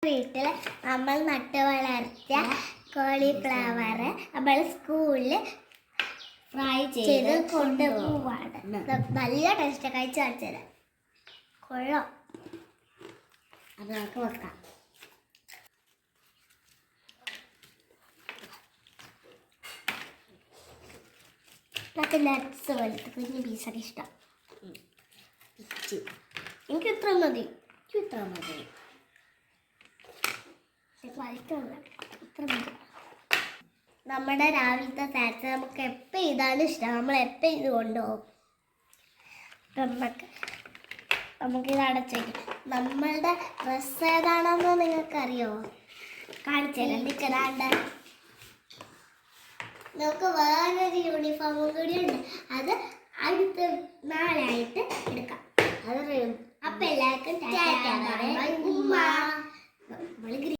വീട്ടിൽ നമ്മൾ നട്ട് വളർത്തിയ കോളിഫ്ലവർ നമ്മൾ സ്കൂളിൽ ഫ്രൈ ചെയ്ത് കൊണ്ടുപോവാണ്. നല്ല ടേസ്റ്റ് കഴിച്ച് കാണിച്ചത് കൊള്ളാം. അത് നമുക്ക് വെക്കാം. നമുക്ക് നട്ട്സ് പോലത്തെ കുഞ്ഞു പീസൊക്കെ ഇഷ്ടം. എനിക്ക് ഇത്ര മതി. ഇത്ര മതി. നമ്മുടെ രാവിലത്തെ സ്നാക്സ് നമുക്ക് എപ്പോൾ ഇതാണ് ഇഷ്ടം. നമ്മൾ എപ്പോൾ ഇത് കൊണ്ടുപോകും. നമുക്കിത് അടച്ചു വയ്ക്കാം. നമ്മളുടെ ഡ്രസ്സ് ഏതാണെന്ന് നിങ്ങൾക്കറിയോ? കാണിച്ചു തരാം. ടീച്ചറാണ്ട് നമുക്ക് വേറൊരു യൂണിഫോമും കൂടി ഉണ്ട്. അത് അടുത്ത നാളായിട്ട് എടുക്കാം. അത് അപ്പം എല്ലാവർക്കും